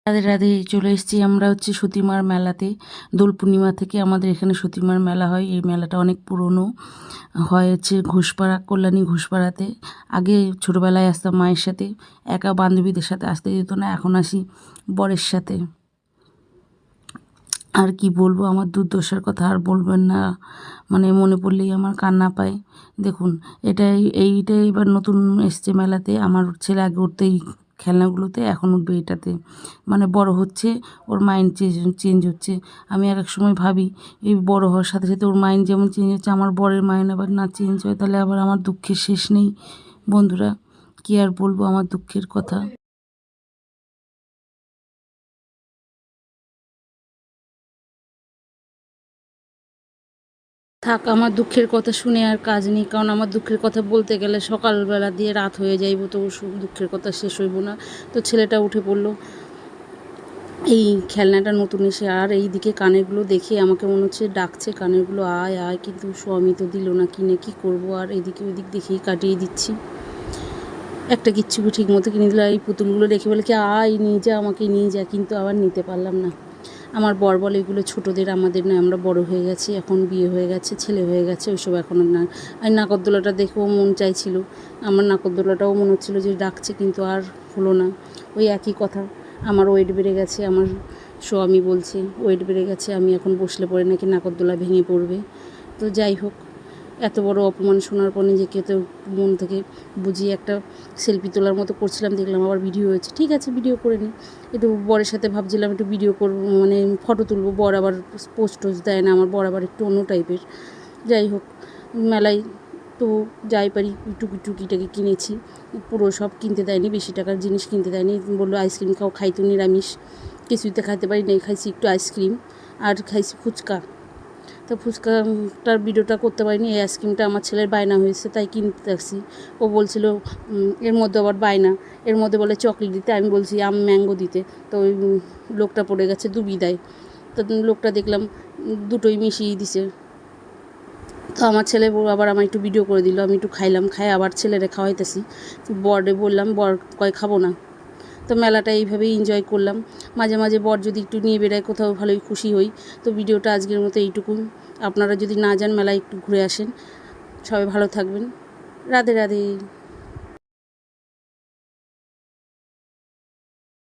রাধে রাধে। চলে এসেছি আমরা সতীমার মেলাতে। দোল পূর্ণিমা থেকে আমাদের এখানে সতীমার মেলা হয়। এই মেলাটা অনেক পুরনো, হয় ঘোষপাড়া, কল্যাণী ঘোষপাড়াতে। আগে ছোটোবেলায় আসতাম মায়ের সাথে, একা বান্ধবীদের সাথে আসতে যেত না, এখন আসি বরের সাথে। আর কি বলবো, আমার দুর্দশার কথা আর বলবেন না, মানে মনে পড়লেই আমার কান্না পায়। দেখুন, এইটাই এবার নতুন এসছে মেলাতে। আমার ছেলে আগে উঠতেই খেলনাগুলোতে, এখন উঠবে এটাতে। মানে বড় হচ্ছে, ওর মাইন্ড চেঞ্জ হচ্ছে। আমি এক এক সময় ভাবি, এই বড় হওয়ার সাথে সাথে ওর মাইন্ড যেমন চেঞ্জ হচ্ছে, আমার বরের মাইন্ড আবার না চেঞ্জ হয়, তাহলে আবার আমার দুঃখের শেষ নেই। বন্ধুরা, কী আর বলবো আমার দুঃখের কথা। থাক, আমার দুঃখের কথা শুনে আর কাজ নেই, কারণ আমার দুঃখের কথা বলতে গেলে সকালবেলা দিয়ে রাত হয়ে যাইব, তো দুঃখের কথা শেষ হইব না। তো ছেলেটা উঠে পড়লো, এই খেলনাটা নতুন এসে, আর এই দিকে কানেরগুলো দেখে আমাকে মনে হচ্ছে ডাকছে, কানেরগুলো আয় আয়, কিন্তু স্বামী তো দিল না, কিনে কী করবো। আর এদিকে ওইদিক দেখেই কাটিয়ে দিচ্ছি। একটা কিচ্ছু ঠিক মতো কিনে দিল, এই পুতুলগুলো দেখে বলে কি আয় নিয়ে যা, আমাকে নিয়ে যা, কিন্তু আবার নিতে পারলাম না। আমার বর বলে এগুলো ছোটোদের, আমাদের নয়, আমরা বড় হয়ে গেছি, এখন বিয়ে হয়ে গেছে, ছেলে হয়ে গেছে, ওইসব এখন না। আর নাগরদোলাটা দেখেও মন চাইছিল, আমার নাগরদোলাটাও মনে হচ্ছিলো যে ডাকছে, কিন্তু আর হলো না। ওই একই কথা, আমার ওয়েট বেড়ে গেছে, আমার স্বামী বলছে ওয়েট বেড়ে গেছে, আমি এখন বসলে পরে নাকি নাগরদোলা ভেঙে পড়বে। তো যাই হোক, এত বড় অপমান শোনার পর নিজেকে তো মন থেকে বুঝিয়ে একটা সেলফি তোলার মতো করছিলাম, দেখলাম আবার ভিডিও হয়েছে, ঠিক আছে ভিডিও করে নিই। একটু বরের সাথে ভাবছিলাম একটু ভিডিও করবো, মানে ফটো তুলবো, বর আবার পোস্ট টোস্ট দেয় না, আমার বর আবার একটু অন্য টাইপের। যাই হোক, মেলায় তো যাই পারি টুকিটাকি কিনেছি, পুরো সব কিনতে দেয়নি, বেশি টাকার জিনিস কিনতে দেয়নি। বললো আইসক্রিম খাও, খাই তো নিরামিষ, কিছুতে খাইতে পারি নাই, খাইছি একটু আইসক্রিম আর খাইছি ফুচকা। তো ফুচকাটার ভিডিওটা করতে পারিনি, এই আইসক্রিমটা আমার ছেলের বায়না হয়েছে তাই কিনতে থাকছি। ও বলছিল এর মধ্যে আবার বায়না, এর মধ্যে বলে চকলেট দিতে, আমি বলছি ম্যাঙ্গো দিতে। তো ওই লোকটা পড়ে গেছে দুবিধায়। তো লোকটা দেখলাম দুটোই মিশিয়ে দিছে। তো আমার ছেলে আবার আমার একটু ভিডিও করে দিল, আমি একটু খাইলাম, খাই আবার ছেলেরে খাওয়াইতেছি। বরে বললাম, বর কয় খাবো না। তো মেলাটা এইভাবেই এনজয় করলাম। মাঝে মাঝে বর যদি একটু নিয়ে বেড়ায় কোথাও, ভালোই খুশি হই। তো ভিডিওটা আজকের মতো এইটুকু। আপনারা যদি না যান মেলায়, একটু ঘুরে আসেন। সবাই ভালো থাকবেন। রাধে রাধে।